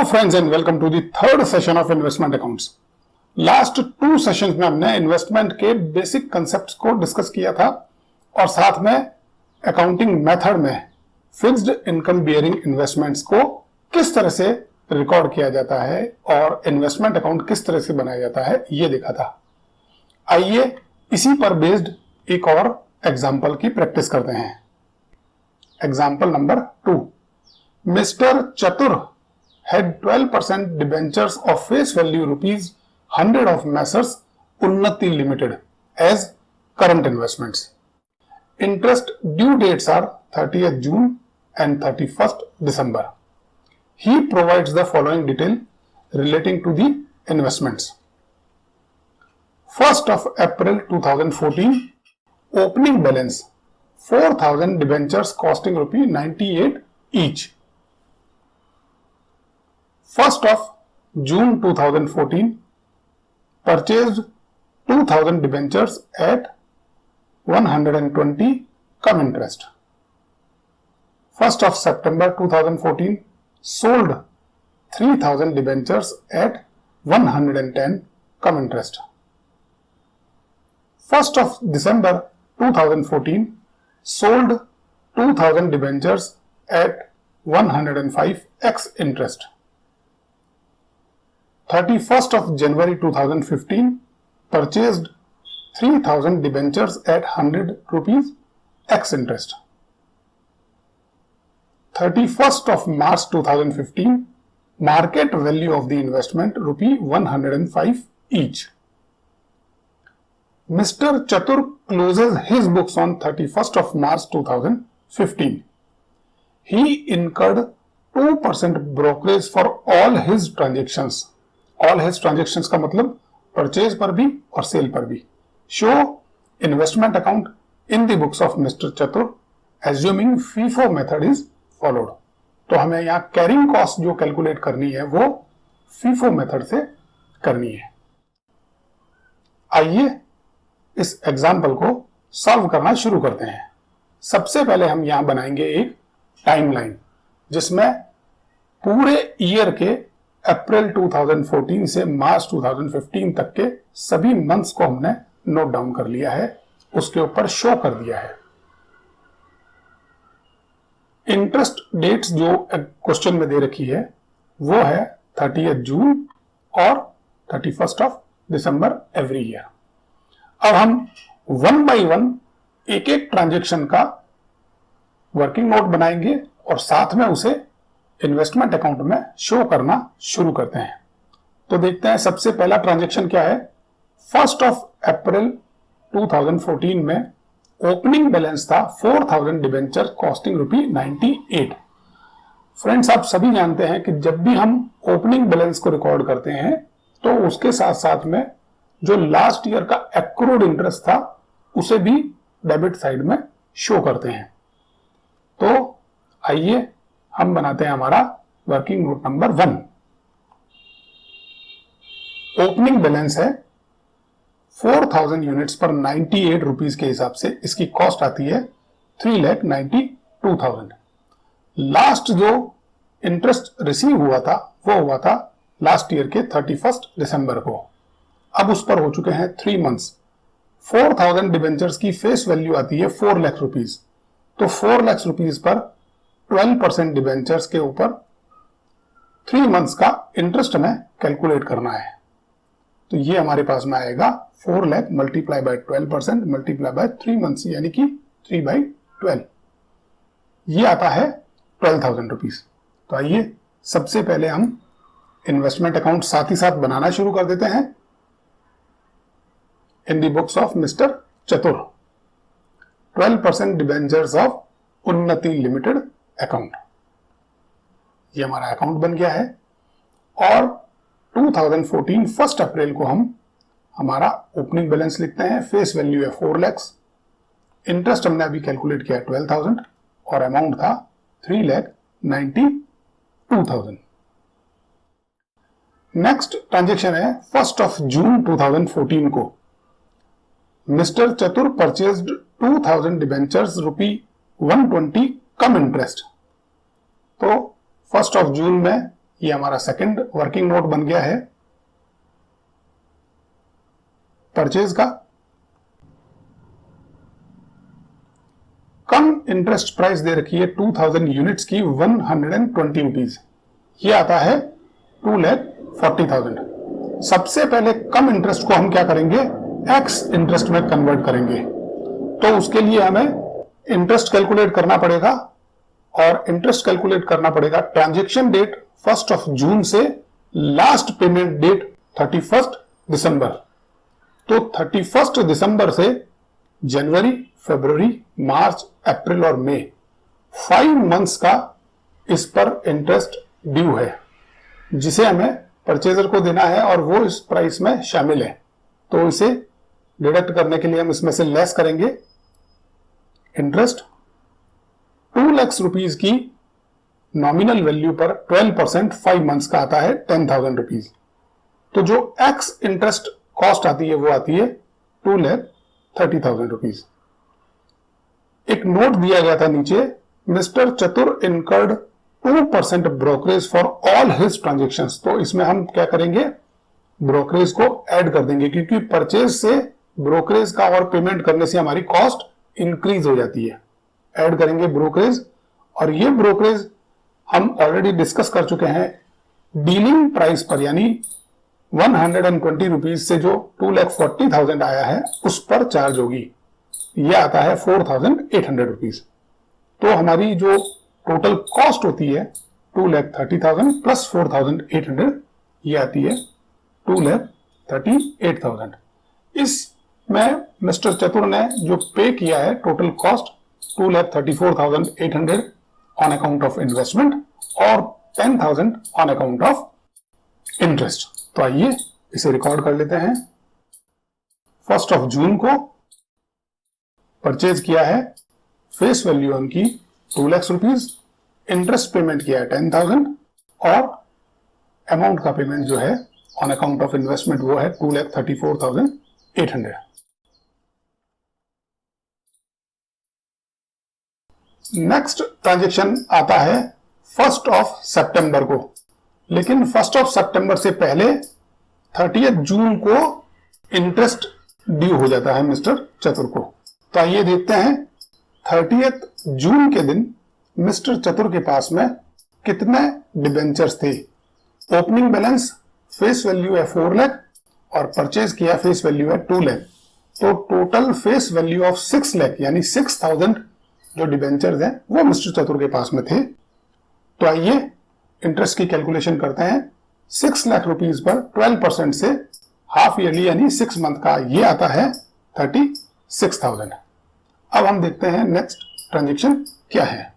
Hello friends and welcome to the third session of investment accounts. Last 2 sessions में हमने investment के basic concepts को discuss किया था और साथ में अकाउंटिंग मेथड में फिक्स्ड इनकम बियरिंग इन्वेस्टमेंट्स को किस तरह से रिकॉर्ड किया जाता है और इन्वेस्टमेंट अकाउंट किस तरह से बनाया जाता है ये देखा था। आइए इसी पर बेस्ड एक और एग्जाम्पल की प्रैक्टिस करते हैं। Example number 2, Mr. Chatur had 12% debentures of face value ₹100 of Messrs. Unnati Limited as current investments. Interest due dates are 30th June and 31st December. He provides the following detail relating to the investments. 1st of April 2014, opening balance 4,000 debentures costing ₹98 each. 1st of June 2014, purchased 2,000 debentures at 120 cum interest. 1st of September 2014, sold 3,000 debentures at 110 cum interest. 1st of December 2014, sold 2,000 debentures at 105 x interest. 31st of January 2015, purchased 3,000 debentures at ₹100 x interest. 31st of March 2015, market value of the investment ₹105 each. Mr. Chatur closes his books on 31st of March 2015. He incurred 2% brokerage for all his transactions. All his transactions का मतलब purchase पर भी और sale पर भी। Show investment account in the books of mister Chatur assuming FIFO method is followed. तो हमें यहाँ कैरिंग कॉस्ट जो कैलकुलेट करनी है वो फीफो मेथड से करनी है। आइए इस एग्जाम्पल को सॉल्व करना शुरू करते हैं। सबसे पहले हम यहां बनाएंगे एक टाइमलाइन जिसमें पूरे ईयर के अप्रैल 2014 से मार्च 2015 तक के सभी मंथ्स को हमने नोट डाउन कर लिया है, उसके ऊपर शो कर दिया है। इंटरेस्ट डेट्स जो क्वेश्चन में दे रखी है वो है 30th जून और 31st of December every year. अब हम 1 by 1 एक एक ट्रांजेक्शन का वर्किंग नोट बनाएंगे और साथ में उसे इन्वेस्टमेंट अकाउंट में शो करना शुरू करते हैं। तो देखते हैं सबसे पहला ट्रांजैक्शन क्या है। 1st ऑफ अप्रैल 2014 में ओपनिंग बैलेंस था 4,000 डिबेंचर कॉस्टिंग ₹98। फ्रेंड्स आप सभी जानते हैं कि जब भी हम ओपनिंग बैलेंस को रिकॉर्ड करते हैं तो उसके साथ साथ में जो लास्ट ईयर का एक्रूड इंटरेस्ट था उसे भी डेबिट साइड में शो करते हैं। तो आइए हम बनाते हैं हमारा working note number 1। Opening balance है 4,000 यूनिट्स पर ₹98 के हिसाब से इसकी कॉस्ट आती है 3,92,000। लास्ट जो इंटरेस्ट रिसीव हुआ था वो हुआ था लास्ट ईयर के 31st दिसंबर को। अब उस पर हो चुके हैं 3 मंथ्स। 4,000 डिबेंचर्स की फेस वैल्यू आती है 4 लाख रुपीज। तो 4 लाख रुपीज पर 12% डिबेंचर्स के ऊपर 3 मंथ्स का इंटरेस्ट हमें कैलकुलेट करना है। तो ये हमारे पास में आएगा 4 lakh multiply by 12% multiply by 3 months यानी कि 3/12। ये आता है 12,000 रुपीज। तो आइए सबसे पहले हम इन्वेस्टमेंट अकाउंट साथ ही साथ बनाना शुरू कर देते हैं इन द बुक्स ऑफ मिस्टर चतुर। 12% डिबेंचर्स ऑफ उन्नति लिमिटेड अकाउंट, ये हमारा अकाउंट बन गया है। और 2014 1 अप्रैल को हम हमारा ओपनिंग बैलेंस लिखते हैं। फेस वैल्यू है 4 लाख, इंटरेस्ट हमने अभी कैलकुलेट किया 12,000 और अमाउंट था 3,92,000। नेक्स्ट ट्रांजेक्शन है 1st ऑफ जून 2014 को मिस्टर चतुर परचेज्ड 2,000 डिबेंचर्स ₹120 कम इंटरेस्ट। तो 1st ऑफ जून में ये हमारा सेकंड वर्किंग नोट बन गया है परचेज का। कम इंटरेस्ट प्राइस दे रखी है 2000 यूनिट्स की 120 रुपीज, ये आता है 2,40,000। सबसे पहले कम इंटरेस्ट को हम क्या करेंगे, एक्स इंटरेस्ट में कन्वर्ट करेंगे। तो उसके लिए हमें इंटरेस्ट कैलकुलेट करना पड़ेगा, और इंटरेस्ट कैलकुलेट करना पड़ेगा ट्रांजैक्शन डेट 1 जून से लास्ट पेमेंट डेट 31 दिसंबर। तो 31 दिसंबर से जनवरी, फरवरी, मार्च, अप्रैल और मई 5 मंथ्स का इस पर इंटरेस्ट ड्यू है, जिसे हमें परचेजर को देना है और वो इस प्राइस में शामिल है। तो इसे डिडक्ट करने के लिए हम इसमें से लेस करेंगे इंटरेस्ट। 2 लाख रुपीज की नॉमिनल वैल्यू पर 12% 5 मंथ्स का आता है 10,000 रुपीज। तो जो एक्स इंटरेस्ट कॉस्ट आती है वो आती है 2,30,000 रुपीज। एक नोट दिया गया था नीचे, मिस्टर चतुर incurred 2% brokerage for all his transactions. तो इसमें हम क्या करेंगे, ब्रोकरेज को ऐड कर देंगे, क्योंकि परचेज से ब्रोकरेज का और पेमेंट करने से हमारी कॉस्ट इंक्रीज हो जाती है। ऐड करेंगे ब्रोकरेज, और ये ब्रोकरेज हम ऑलरेडी डिस्कस कर चुके हैं डीलिंग प्राइस पर, यानी 120 रुपीज से जो 2,40,000 आया है उस पर चार्ज होगी। यह आता है 4,800 रुपीज। तो हमारी जो टोटल कॉस्ट होती है 2,30,000 प्लस 4,800, ये आती है 2,38,000। इसमें मिस्टर चतुर ने जो पे किया है total cost 2,34,800 on account of investment और 10,000 ऑन अकाउंट ऑफ इंटरेस्ट। तो आइए इसे रिकॉर्ड कर लेते हैं। 1 जून को परचेज किया है, फेस वैल्यू उनकी 2 लाख रुपीज, इंटरेस्ट पेमेंट किया है 10,000 और अमाउंट का पेमेंट जो है ऑन अकाउंट ऑफ इन्वेस्टमेंट वो है 2,34,800। नेक्स्ट ट्रांजेक्शन आता है 1 सितंबर को, लेकिन 1 सितंबर से पहले 30 जून को इंटरेस्ट ड्यू हो जाता है मिस्टर चतुर को। तो आइए देखते हैं 30 जून के दिन मिस्टर चतुर के पास में कितने डिबेंचर्स थे। ओपनिंग बैलेंस फेस वैल्यू है 4 लाख और परचेज किया फेस वैल्यू है 2 लाख। तो total face value of 6 lakh यानी 6,000 जो डिबेंचर्स हैं वो मिस्टर चतुर के पास में थे। तो आइए इंटरेस्ट की कैलकुलेशन करते हैं। 6 लाख रुपीज पर 12% से हाफ ईयरली यानी 6 मंथ का ये आता है 36,000। अब हम देखते हैं नेक्स्ट ट्रांजेक्शन क्या है।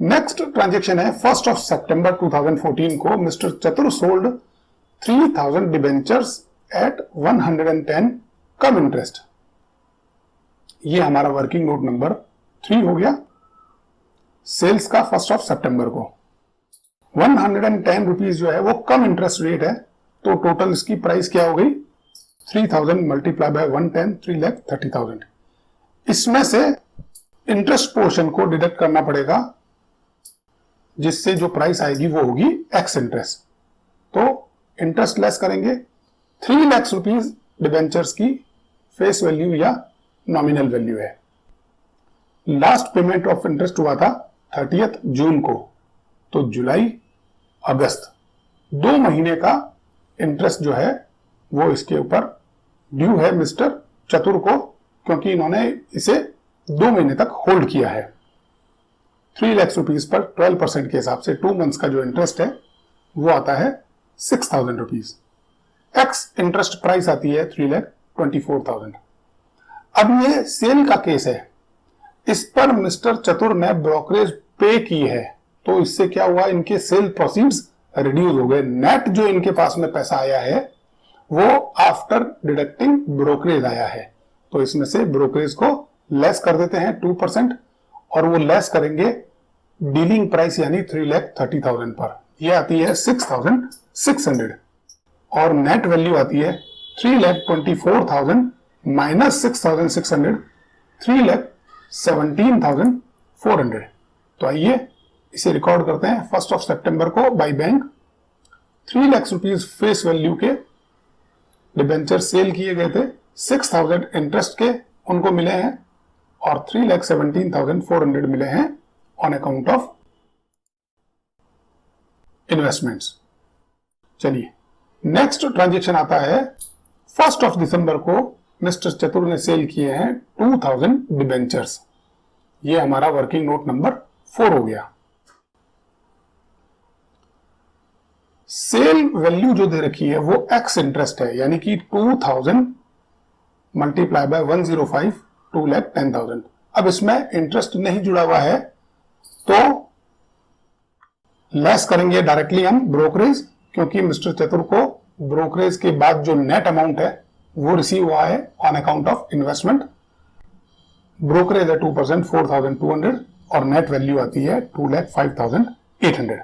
नेक्स्ट ट्रांजेक्शन है 1 सितंबर 2014 को मिस्टर चतुर सोल्ड 3,000 डिबेंचर्स एट 110 कम इंटरेस्ट। ये हमारा वर्किंग नोट नंबर 3 हो गया। सेल्स का 1 सितंबर को 110 रुपीज जो है वो कम इंटरेस्ट रेट है, तो टोटल इसकी प्राइस क्या हो गई 3,000 मल्टीप्लाई बाय 110 3,30,000। इसमें से इंटरेस्ट पोर्शन को डिडक्ट करना पड़ेगा, जिससे जो प्राइस आएगी वो होगी एक्स इंटरेस्ट। तो इंटरेस्ट लेस करेंगे। 3 लाख रुपीज डिबेंचर्स की फेस वैल्यू या नॉमिनल वैल्यू है। लास्ट पेमेंट ऑफ इंटरेस्ट हुआ था 30 जून को, तो जुलाई अगस्त 2 महीने का इंटरेस्ट जो है वो इसके ऊपर ड्यू है मिस्टर चतुर को, क्योंकि इन्होंने इसे 2 महीने तक होल्ड किया है। 3 लाख रुपीज पर 12% के हिसाब से 2 मंथ्स का जो इंटरेस्ट है वो आता है 6,000 रुपीज। एक्स इंटरेस्ट प्राइस आती है 3,24,000। अब ये सेल का केस है, इस पर मिस्टर चतुर ने ब्रोकरेज पे की है, तो इससे क्या हुआ, इनके सेल प्रोसीड्स रिड्यूस हो गए। नेट जो इनके पास में पैसा आया है वो आफ्टर डिडक्टिंग ब्रोकरेज आया है। तो इसमें से ब्रोकरेज को लेस कर देते हैं 2%, और वो लेस करेंगे डीलिंग प्राइस यानी 3,30,000 पर, यह आती है 6,600, और नेट वैल्यू आती है 3,24,000 माइनस 6,600 3,17,400। तो आइए इसे रिकॉर्ड करते हैं 1 सितंबर को by bank 3 lakh rupees face value के डिबेंचर सेल किए गए थे, 6,000 इंटरेस्ट के उनको मिले हैं और 3,17,400 मिले हैं ऑन अकाउंट ऑफ इन्वेस्टमेंट्स। चलिए नेक्स्ट ट्रांजेक्शन आता है 1 दिसंबर को मिस्टर चतुर ने सेल किए हैं 2,000 डिबेंचर्स। ये हमारा वर्किंग नोट नंबर 4 हो गया। सेल वैल्यू जो दे रखी है वो एक्स इंटरेस्ट है, यानी कि 2,000 मल्टीप्लाई बाय 105, 2,10,000। अब इसमें इंटरेस्ट नहीं जुड़ा हुआ है तो लेस करेंगे डायरेक्टली हम ब्रोकरेज, क्योंकि मिस्टर चतुर को ब्रोकरेज के बाद जो नेट अमाउंट है वो रिसीव हुआ है on account of investment. Brokerage है 2%, 4,200 और नेट वैल्यू आती है 2,05,800।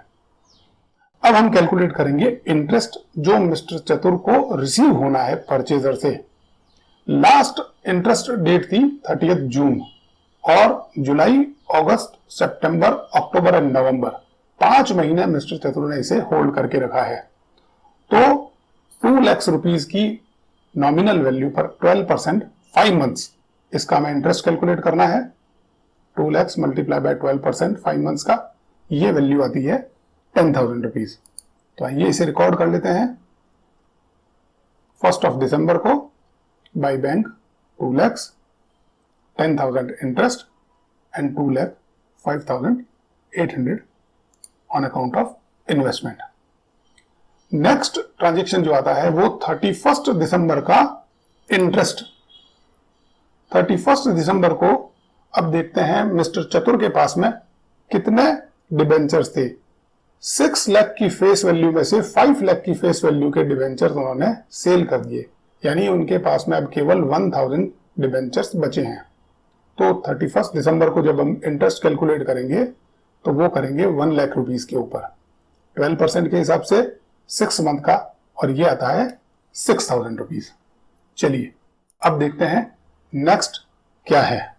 अब हम कैलकुलेट करेंगे इंटरेस्ट जो मिस्टर चतुर को रिसीव होना है परचेजर से। लास्ट इंटरेस्ट डेट थी 30 जून और जुलाई, अगस्त, सितंबर, अक्टूबर एंड नवंबर 5 महीने मिस्टर चतुर ने इसे होल्ड करके रखा है। तो 2 लाख रुपीज की नॉमिनल वैल्यू पर 12% 5 मंथ्स, इसका हमें इंटरेस्ट कैलकुलेट करना है। 2 लाख मल्टीप्लाई बाय 12% 5 मंथ्स का, ये वैल्यू आती है 10,000 रुपीज। तो आइए इसे रिकॉर्ड कर लेते हैं 1 दिसंबर को by bank 2 lakh, 10,000 interest and 2,05,800 on account of investment. Next transaction जो आता है वो 31 दिसंबर का इंटरेस्ट। 31 दिसंबर को अब देखते हैं मिस्टर चतुर के पास में कितने डिबेंचर्स थे। 6 लाख की फेस वैल्यू में से 5 लाख की फेस वैल्यू के डिबेंचर्स उन्होंने सेल कर दिए, यानी उनके पास में अब केवल 1,000 डिबेंचर्स बचे हैं। तो 31 दिसंबर को जब हम इंटरेस्ट कैलकुलेट करेंगे तो वो करेंगे 1 लाख रुपीज के ऊपर 12% के हिसाब से 6 मंथ का, और ये आता है 6,000 रुपीज। चलिए अब देखते हैं नेक्स्ट क्या है।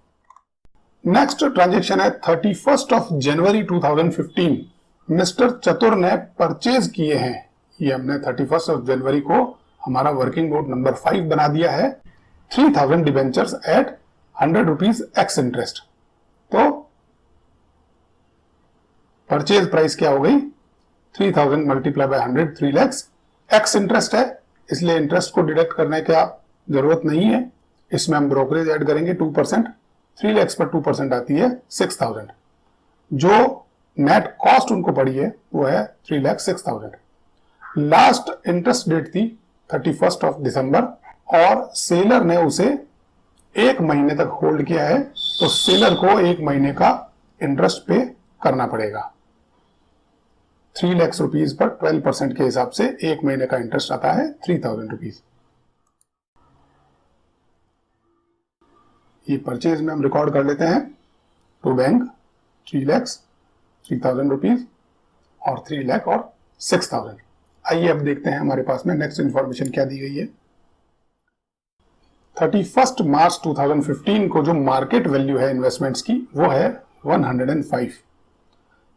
नेक्स्ट ट्रांजेक्शन है 31 जनवरी 2015। मिस्टर चतुर ने परचेज किए हैं, ये हमने 31 जनवरी को हमारा वर्किंग नोट नंबर 5 बना दिया है, 3,000 debentures at 100 rupees ex interest. तो परचेज प्राइस क्या हो गई 3,000 multiply by 100, 3 lakh. Ex interest है इसलिए इंटरेस्ट को डिडक्ट करने का जरूरत नहीं है, इसमें हम ब्रोकरेज ऐड करेंगे 2%, 3 लाख पर 2% आती है 6,000। जो नेट कॉस्ट उनको पड़ी है वो है 3,06,000। लास्ट इंटरेस्ट डेट थी 31 दिसंबर और सेलर ने उसे 1 महीने तक होल्ड किया है, तो सेलर को 1 महीने का इंटरेस्ट पे करना पड़ेगा। 3 लाख रुपीज पर 12% के हिसाब से 1 महीने का इंटरेस्ट आता है 3,000 रुपीज। ये परचेज में हम रिकॉर्ड कर लेते हैं टू बैंक 3 लाख, 3,000 रुपीज और 3 लाख और 6,000। आइए अब देखते हैं हमारे पास में नेक्स्ट इंफॉर्मेशन क्या दी गई है। 31 मार्च 2015 को जो मार्केट वैल्यू है इन्वेस्टमेंट्स की वो है 105।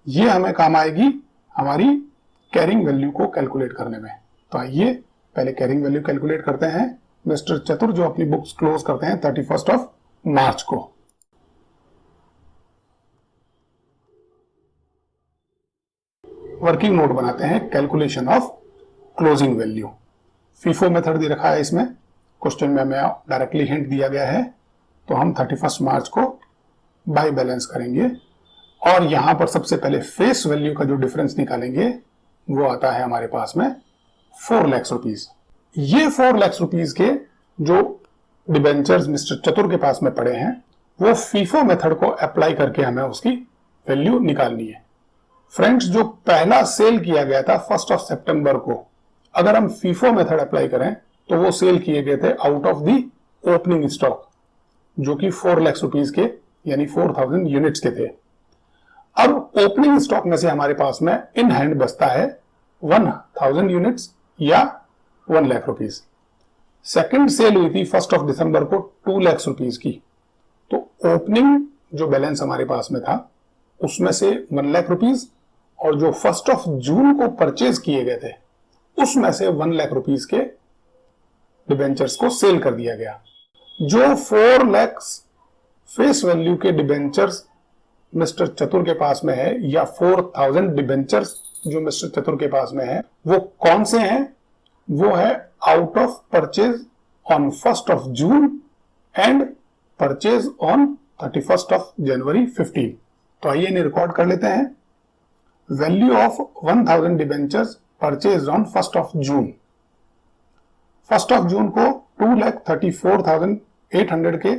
ये हमें काम आएगी हमारी कैरिंग वैल्यू को कैलकुलेट करने में। तो आइए पहले कैरिंग वैल्यू कैलकुलेट करते हैं। मिस्टर चतुर जो अपनी बुक्स क्लोज करते हैं 31 मार्च को। वर्किंग नोट बनाते हैं calculation of closing value. FIFO method दे रखा है इसमें, क्वेश्चन में हमें डायरेक्टली हिंट दिया गया है। तो हम 31 मार्च को बाय बैलेंस करेंगे और यहां पर सबसे पहले फेस वैल्यू का जो डिफरेंस निकालेंगे वो आता है हमारे पास में 4 लाख रुपीज। ये 4 लाख रुपीज के जो डिबेंचर्स मिस्टर चतुर के पास में पड़े हैं वो फीफो मेथड को अप्लाई करके हमें उसकी वैल्यू निकालनी है। फ्रेंड्स, जो पहला सेल किया गया था 1 सितंबर को, अगर हम फीफो मेथड अप्लाई करें तो वो सेल किए गए थे out of the opening stock, जो कि 4 लाख रुपीज के यानी 4,000 यूनिट्स के थे। अब ओपनिंग स्टॉक में से हमारे पास में इन हैंड बचता है 1,000 यूनिट्स या 1 लाख रुपीज। सेकंड सेल हुई थी 1 दिसंबर को 2 लाख रुपीज की। तो ओपनिंग जो बैलेंस हमारे पास में था उसमें से 1 लाख रुपीज, और जो 1 जून को परचेज किए गए थे उसमें से 1 लाख रुपीज के डिबेंचर्स को सेल कर दिया गया। जो 4 लाख फेस वैल्यू के डिबेंचर्स मिस्टर चतुर के पास में है, या 4000 डिबेंचर्स जो मिस्टर चतुर के पास में है, वो कौन से हैं? वो है out of purchase on 1 June and purchase on 31 जनवरी 15। तो आइए इन्हें रिकॉर्ड कर लेते हैं। Value of 1000 debentures purchase on 1 जून। 1 जून को 2,34,800 के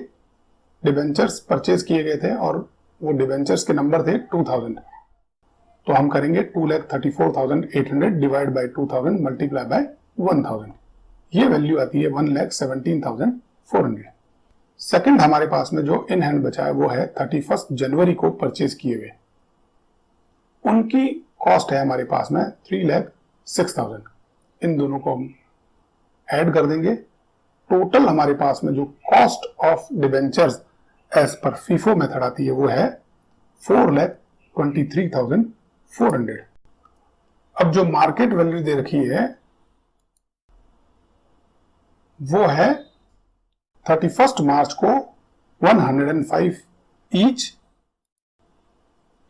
डिबेंचर्स परचेज किए गए थे और वो डिबेंचर्स के नंबर थे 2000। तो हम करेंगे 2,34,800 डिवाइड बाय 2000 मल्टीप्लाई बाय 1000। ये वैल्यू आती है 1,17,400। सेकंड हमारे पास में जो इन हैंड बचा है वो है 31 जनवरी को परचेज किए हुए। उनकी कॉस्ट है हमारे पास में 3,06,000। इन दोनों को हम ऐड कर देंगे। टोटल हमारे पास में जो cost of debentures as per FIFO method आती है वो है 4,23,400। अब जो मार्केट वैल्यू दे रखी है वो है 31 मार्च को 105 ईच।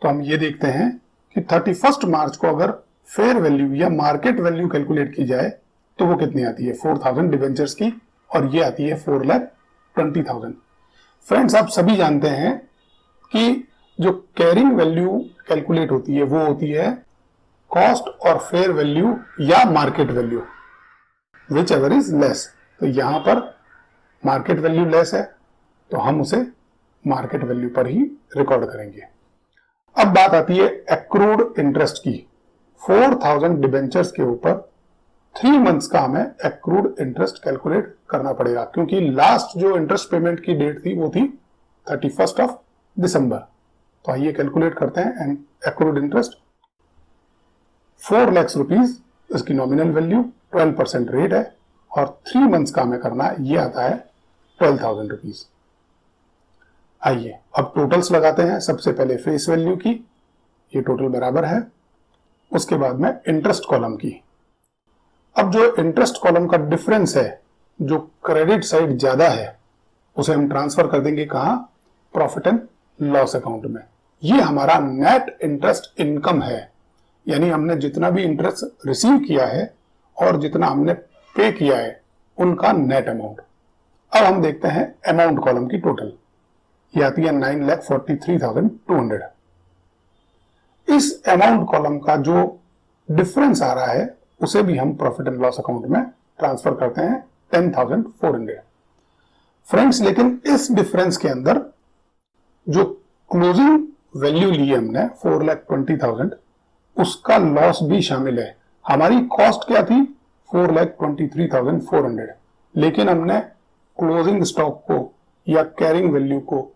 तो हम ये देखते हैं कि 31 मार्च को अगर फेयर वैल्यू या मार्केट वैल्यू कैलकुलेट की जाए तो वो कितनी आती है 4000 डिबेंचर्स की, और ये आती है 4,20,000। फ्रेंड्स, आप सभी जानते हैं कि जो कैरिंग वैल्यू कैलकुलेट होती है वो होती है कॉस्ट और फेयर वैल्यू या market value, which ever is less. तो यहां पर मार्केट वैल्यू लेस है तो हम उसे मार्केट वैल्यू पर ही रिकॉर्ड करेंगे। अब बात आती है एक्रूड इंटरेस्ट की। 4000 डिबेंचर्स के ऊपर 3 मंथ्स का हमें एक्रूड इंटरेस्ट कैलकुलेट करना पड़ेगा, क्योंकि लास्ट जो इंटरेस्ट पेमेंट की डेट थी वो थी 31 दिसंबर। तो आइए कैलकुलेट करते हैं। And accrued interest 4 lakh rupees, इसकी नॉमिनल वैल्यू 12% रेट है, और 3 मंथ्स का हमें करना है, ये आता है 12,000 रुपीज। आइए अब टोटल्स लगाते हैं। सबसे पहले फेस वैल्यू की, ये टोटल बराबर है, उसके बाद में इंटरेस्ट कॉलम की। अब जो इंटरेस्ट कॉलम का डिफरेंस है, जो क्रेडिट साइड ज्यादा है, उसे हम ट्रांसफर कर देंगे कहां? प्रॉफिट एंड लॉस अकाउंट में। ये हमारा नेट इंटरेस्ट इनकम है, यानी हमने जितना भी इंटरेस्ट रिसीव किया है और जितना हमने पे किया है उनका नेट अमाउंट। अब हम देखते हैं अमाउंट कॉलम की टोटल, ये आती है 9,43,200। इस अमाउंट कॉलम का जो डिफरेंस आ रहा है उसे भी हम प्रॉफिट एंड लॉस अकाउंट में ट्रांसफर करते हैं 10,400। फ्रेंड्स, लेकिन इस डिफरेंस के अंदर जो क्लोजिंग वैल्यू ली है हमने 4,20,000, उसका लॉस भी शामिल है। हमारी कॉस्ट क्या थी? 4,23,400, लेकिन हमने क्लोजिंग स्टॉक को या कैरिंग वैल्यू को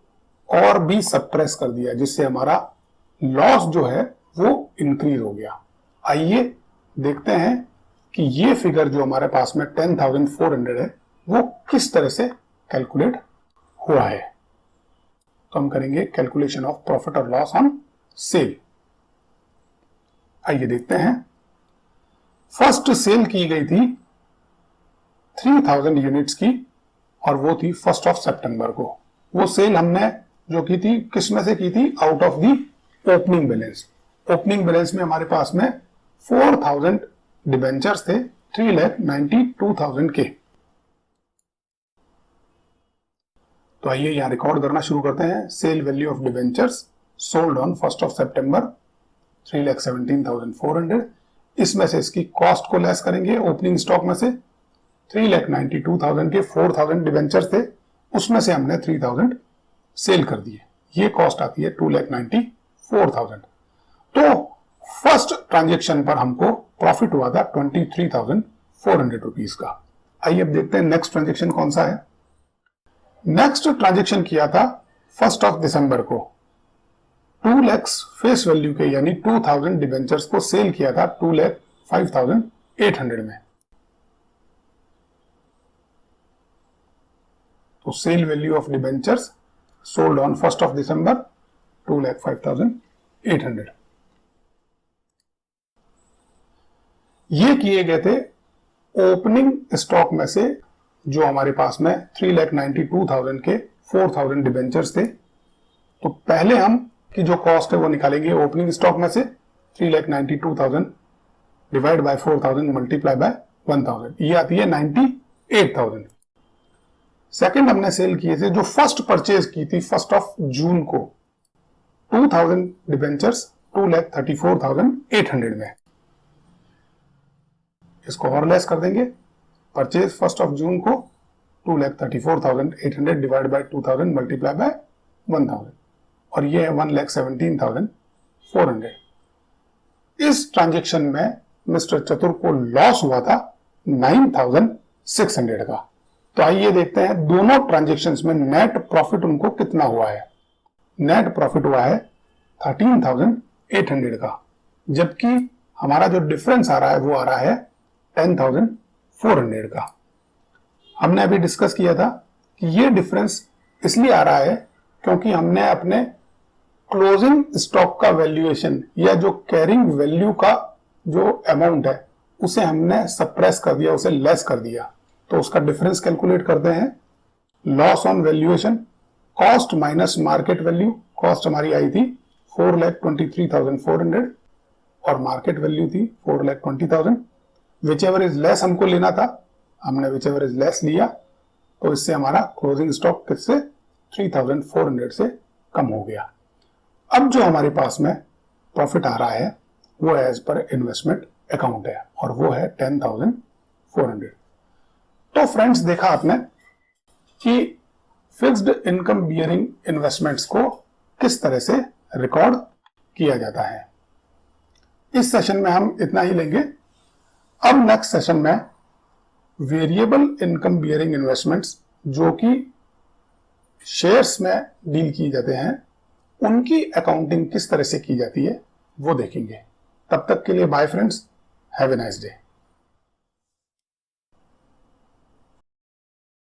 और भी सप्रेस कर दिया, जिससे हमारा लॉस जो है वो इंक्रीज हो गया। आइए देखते हैं कि ये फिगर जो हमारे पास में 10,400 है वो किस तरह से कैलकुलेट हुआ है। तो हम करेंगे कैलकुलेशन ऑफ प्रॉफिट और लॉस ऑन सेल। आइए देखते हैं। फर्स्ट सेल की गई थी 3000 यूनिट्स की, और वो थी 1 सितंबर को। वो सेल हमने जो की थी किस में से की थी? Out of the opening balance. Opening balance में हमारे पास में 4000 डिबेंचर्स थे, 3,92,000 के। तो आइए यहां रिकॉर्ड करना शुरू करते हैं। Sale value of debentures sold on 1 September 3,17,400। इसमें से इसकी कॉस्ट को लेस करेंगे। ओपनिंग स्टॉक में से 3,92,000 के 4,000 डिबेंचर्स थे, उसमें से हमने 3,000 सेल कर दिए। ये कॉस्ट आती है 2,94,000। तो फर्स्ट ट्रांजेक्शन पर हमको प्रॉफिट हुआ था 23,400 रुपीज का। आइए अब देखते हैं नेक्स्ट ट्रांजेक्शन कौन सा है। नेक्स्ट ट्रांजेक्शन किया था 1 दिसंबर को। 2 लाख फेस वैल्यू के यानी 2000 डिबेंचर्स को सेल किया था 2,05,800 में। तो sale value of debentures sold on 1 December 2,05,800। 800। ये किए गए थे ओपनिंग स्टॉक में से, जो हमारे पास में 3,92,000 के 4,000 डिबेंचर्स थे। तो पहले हम की जो कॉस्ट है वो निकालेंगे ओपनिंग स्टॉक में से 3,92,000 डिवाइड बाय 4,000 मल्टीप्लाई बाय 1,000, ये आती है 98,000। सेकंड हमने सेल किए थे, जो फर्स्ट परचेज की थी 1 जून को 2,000 डिबेंचर्स 2,34,800 में। इसको और लेस कर देंगे, परचेज 1 जून को 2,34,800 डिवाइड बाय 2,000 मल्टीप्लाई बाय 1,000, और ये है 1,17,400। इस ट्रांजेक्शन में मिस्टर चतुर को लॉस हुआ था 9,600 का। तो आइए देखते हैं दोनों ट्रांजेक्शन्स में नेट प्रॉफिट उनको कितना हुआ है। नेट प्रॉफिट हुआ है 13,800 का, जबकि हमारा जो डिफरेंस आ रहा है वो आ रहा है 10,400 का। हमने अभी डिस्कस किया था कि ये डिफरेंस इसलिए आ रहा है क्योंकि हमने अपने क्लोजिंग स्टॉक का वैल्यूएशन या जो कैरिंग वैल्यू का जो अमाउंट है उसे हमने सप्रेस कर दिया, उसे लेस कर दिया। तो उसका डिफरेंस कैलकुलेट करते हैं। Loss on valuation, cost minus market value. Cost हमारी आई थी 4,23,400 और मार्केट वैल्यू थी 4,20,000। विच एवर इज लेस हमको लेना था, हमने विच एवर इज लेस लिया, तो इससे हमारा क्लोजिंग स्टॉक किससे 3,400 से कम हो गया। अब जो हमारे पास में प्रॉफिट आ रहा है वो एज पर इन्वेस्टमेंट अकाउंट है और वो है 10,400। तो फ्रेंड्स, देखा आपने कि फिक्स्ड इनकम बियरिंग इन्वेस्टमेंट्स को किस तरह से रिकॉर्ड किया जाता है। इस सेशन में हम इतना ही लेंगे। अब नेक्स्ट सेशन में वेरिएबल इनकम बियरिंग इन्वेस्टमेंट्स, जो कि शेयर्स में डील की जाते हैं, उनकी अकाउंटिंग किस तरह से की जाती है वो देखेंगे। तब तक के लिए bye friends, have a nice day.